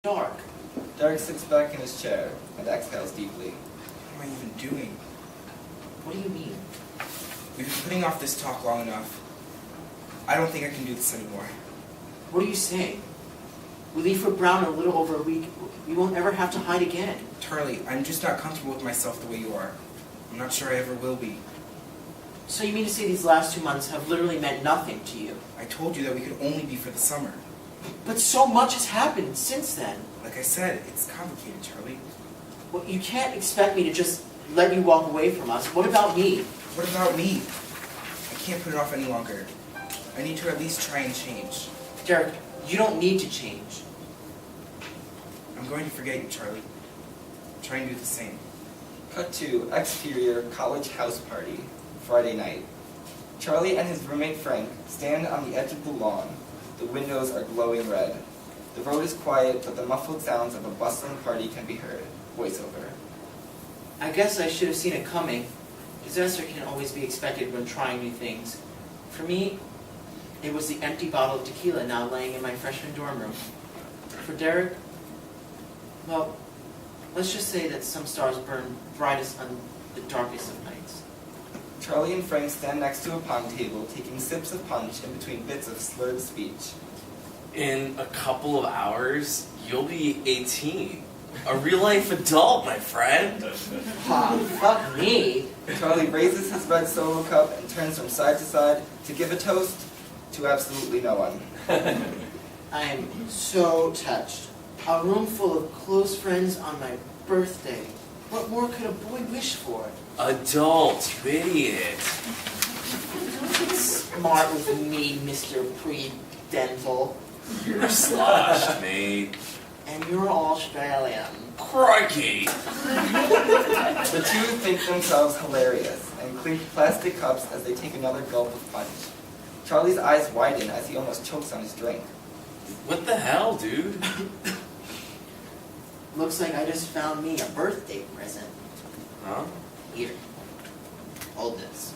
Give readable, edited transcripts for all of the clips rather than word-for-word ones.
dark. Derek sits back in his chair and exhales deeply. What am I even doing? What do you mean? We've been putting off this talk long enough. I don't think I can do this anymore. What are you saying? We leave for Brown in a little over a week. We won't ever have to hide again. Charlie, I'm just not comfortable with myself the way you are. I'm not sure I ever will be. So you mean to say these last 2 months have literally meant nothing to you? I told you that we could only be for the summer. But so much has happened since then. Like I said, it's complicated, Charlie. Well, you can't expect me to just let you walk away from us. What about me? What about me? I can't put it off any longer. I need to at least try and change. Derek, you don't need to change. I'm going to forget you, Charlie. Try and do the same. Cut to exterior college house party, Friday night. Charlie and his roommate Frank stand on the edge of the lawn. The windows are glowing red. The road is quiet, but the muffled sounds of a bustling party can be heard. Voiceover. I guess I should have seen it coming. Disaster can always be expected when trying new things. For me, it was the empty bottle of tequila now laying in my freshman dorm room. For Derek, well, let's just say that some stars burn brightest on the darkest of nights. Charlie and Frank stand next to a pong table, taking sips of punch in between bits of slurred speech. In a couple of hours, you'll be 18. A real-life adult, my friend. Ha, fuck me. Charlie raises his red solo cup and turns from side to side to give a toast to absolutely no one. I am so touched. A room full of close friends on my birthday. What more could a boy wish for? Adult, you idiot. Smart with me, Mr. Pre-Dental. You're sloshed, mate. And you're Australian. Crikey. The two think themselves hilarious and clink plastic cups as they take another gulp of punch. Charlie's eyes widen as he almost chokes on his drink. What the hell, dude? Looks like I just found me a birthday present. Huh? Here. Hold this.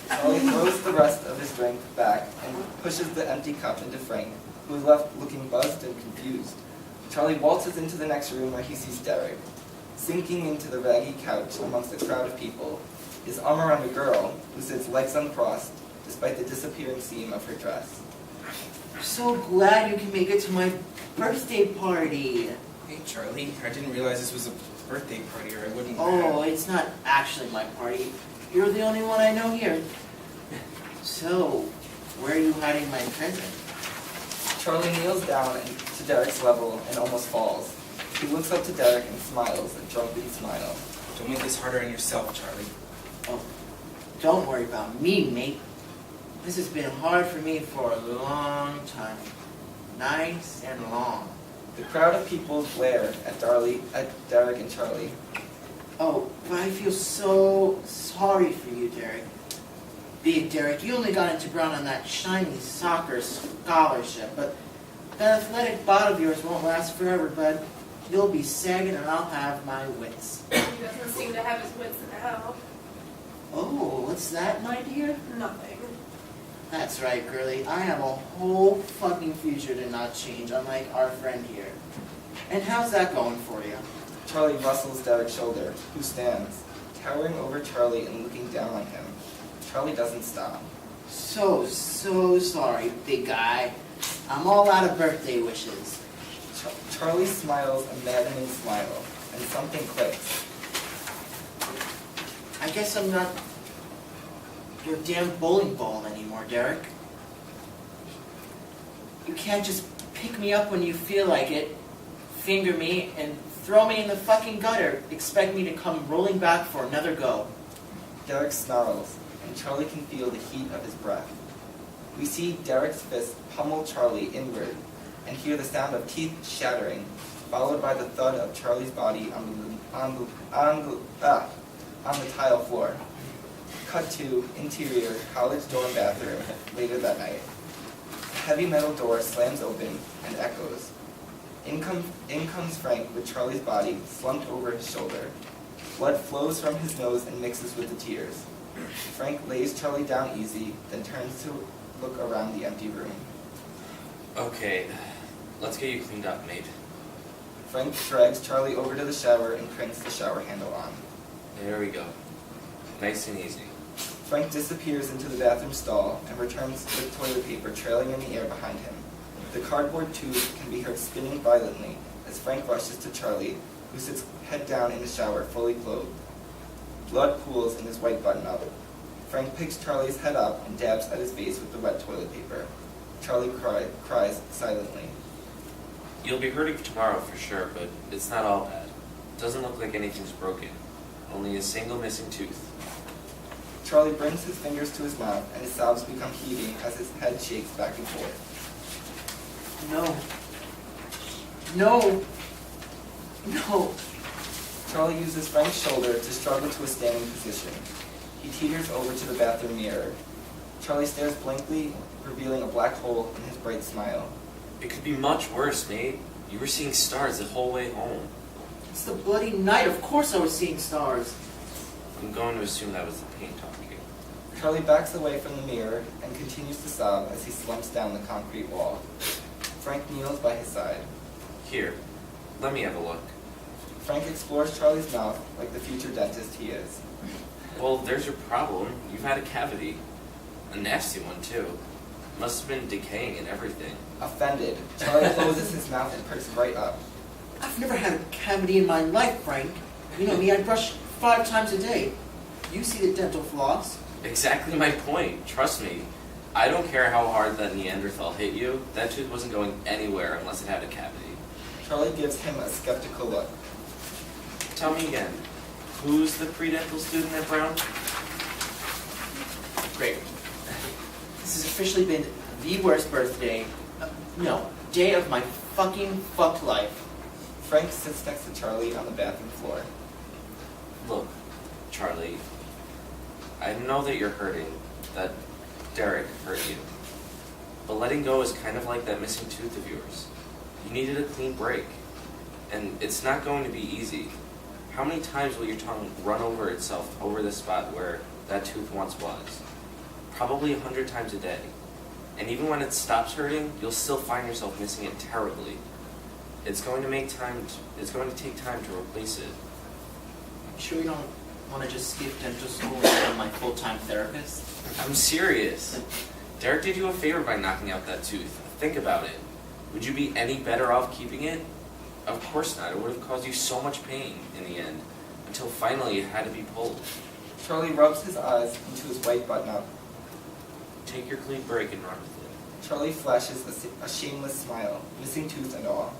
Charlie throws the rest of his drink back and pushes the empty cup into Frank, who is left looking buzzed and confused. Charlie waltzes into the next room where he sees Derek, sinking into the raggy couch amongst a crowd of people, his arm around a girl who sits legs uncrossed despite the disappearing seam of her dress. So glad you can make it to my birthday party. Hey, Charlie, I didn't realize this was a birthday party or I wouldn't Oh, have... it's not actually my party. You're the only one I know here. So, where are you hiding my present? Charlie kneels down to Derek's level and almost falls. He looks up to Derek and smiles a drunken smile. Don't make this harder on yourself, Charlie. Oh, don't worry about me, mate. This has been hard for me for a long time. Nice and long. The crowd of people glare at Derek and Charlie. Oh, but I feel so sorry for you, Derek. Big Derek, you only got into Brown on that shiny soccer scholarship, but that athletic bod of yours won't last forever, bud. You'll be sagging and I'll have my wits. He doesn't seem to have his wits now. Oh, what's that, my dear? Nothing. That's right, girlie. I have a whole fucking future to not change, unlike our friend here. And how's that going for you? Charlie rustles Derek's shoulder, who stands, towering over Charlie and looking down on him. Charlie doesn't stop. So sorry, big guy. I'm all out of birthday wishes. Charlie smiles a maddening smile, and something clicks. I guess I'm not your damn bowling ball anymore, Derek. You can't just pick me up when you feel like it, finger me, and throw me in the fucking gutter, expect me to come rolling back for another go. Derek snarls, and Charlie can feel the heat of his breath. We see Derek's fist pummel Charlie inward, and hear the sound of teeth shattering, followed by the thud of Charlie's body on the tile floor. Cut to interior college dorm bathroom later that night. A heavy metal door slams open and echoes. In comes Frank with Charlie's body slumped over his shoulder. Blood flows from his nose and mixes with the tears. Frank lays Charlie down easy, then turns to look around the empty room. Okay, let's get you cleaned up, mate. Frank drags Charlie over to the shower and cranks the shower handle on. There we go. Nice and easy. Frank disappears into the bathroom stall and returns with toilet paper trailing in the air behind him. The cardboard tube can be heard spinning violently as Frank rushes to Charlie, who sits head down in the shower, fully clothed. Blood pools in his white button-up. Frank picks Charlie's head up and dabs at his face with the wet toilet paper. Charlie cries silently. You'll be hurting tomorrow for sure, but it's not all bad. Doesn't look like anything's broken. Only a single missing tooth. Charlie brings his fingers to his mouth and his sobs become heaving as his head shakes back and forth. No. No. No. Charlie uses Frank's shoulder to struggle to a standing position. He teeters over to the bathroom mirror. Charlie stares blankly, revealing a black hole in his bright smile. It could be much worse, mate. You were seeing stars the whole way home. It's the bloody night. Of course I was seeing stars. I'm going to assume that was the paint talking. Charlie backs away from the mirror and continues to sob as he slumps down the concrete wall. Frank kneels by his side. Here, let me have a look. Frank explores Charlie's mouth like the future dentist he is. Well, there's your problem. You've had a cavity. A nasty one, too. Must have been decaying and everything. Offended, Charlie closes his mouth and perks right up. I've never had a cavity in my life, Frank. You know me, I brush 5 times a day. You see the dental floss? Exactly my point. Trust me. I don't care how hard that Neanderthal hit you. That tooth wasn't going anywhere unless it had a cavity. Charlie gives him a skeptical look. Tell me again. Who's the pre-dental student at Brown? Great. This has officially been the worst birthday, day of my fucking fucked life. Frank sits next to Charlie on the bathroom floor. Look, Charlie, I know that you're hurting, that Derek hurt you. But letting go is kind of like that missing tooth of yours. You needed a clean break. And it's not going to be easy. How many times will your tongue run over itself over the spot where that tooth once was? Probably 100 times a day. And even when it stops hurting, you'll still find yourself missing it terribly. It's going to take time to replace it. You sure you don't want to just skip dental school and become my full-time therapist? I'm serious. Derek did you a favor by knocking out that tooth. Think about it. Would you be any better off keeping it? Of course not. It would have caused you so much pain in the end, until finally it had to be pulled. Charlie rubs his eyes into his white button-up. Take your clean break and run with it. Charlie flashes a shameless smile, missing tooth and all.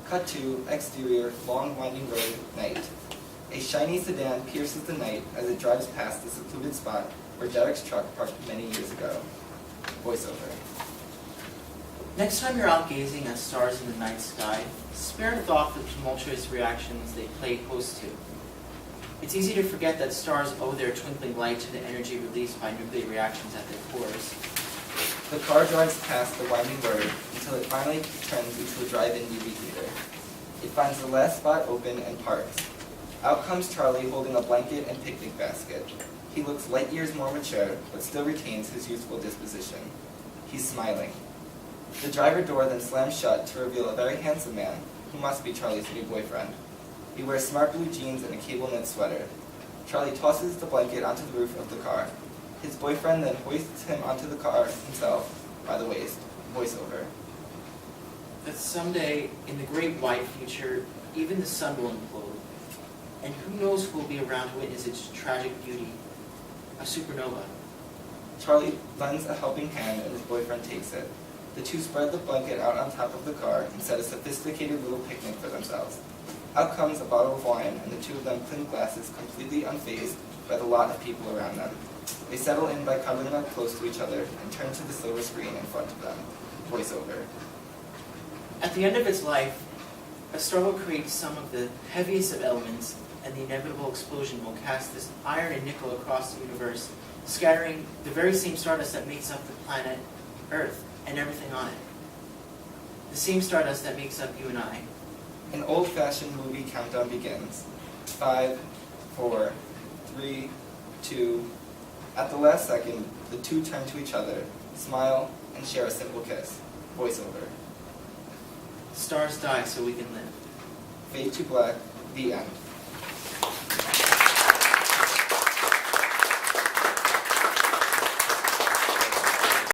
Cut to, exterior, long winding road, night. A shiny sedan pierces the night as it drives past the secluded spot where Derek's truck parked many years ago. Voiceover. Next time you're out gazing at stars in the night sky, spare a thought the tumultuous reactions they play host to. It's easy to forget that stars owe their twinkling light to the energy released by nuclear reactions at their cores. The car drives past the winding road until it finally turns into a drive-in movie theater. It finds the last spot open and parks. Out comes Charlie holding a blanket and picnic basket. He looks light years more mature, but still retains his youthful disposition. He's smiling. The driver door then slams shut to reveal a very handsome man, who must be Charlie's new boyfriend. He wears smart blue jeans and a cable-knit sweater. Charlie tosses the blanket onto the roof of the car. His boyfriend then hoists him onto the car himself by the waist. Voiceover. That someday, in the great white future, even the sun will implode. And who knows who will be around to witness its tragic beauty. A supernova. Charlie lends a helping hand and his boyfriend takes it. The two spread the blanket out on top of the car and set a sophisticated little picnic for themselves. Out comes a bottle of wine, and the two of them clink glasses completely unfazed by the lot of people around them. They settle in by cuddling up close to each other and turn to the silver screen in front of them. Voiceover. At the end of its life, a star will create some of the heaviest of elements, and the inevitable explosion will cast this iron and nickel across the universe, scattering the very same stardust that makes up the planet Earth and everything on it. The same stardust that makes up you and I. An old-fashioned movie countdown begins. 5, 4, 3, 2. At the last second, the two turn to each other, smile, and share a simple kiss. Voiceover. Stars die so we can live. fade to black, the end.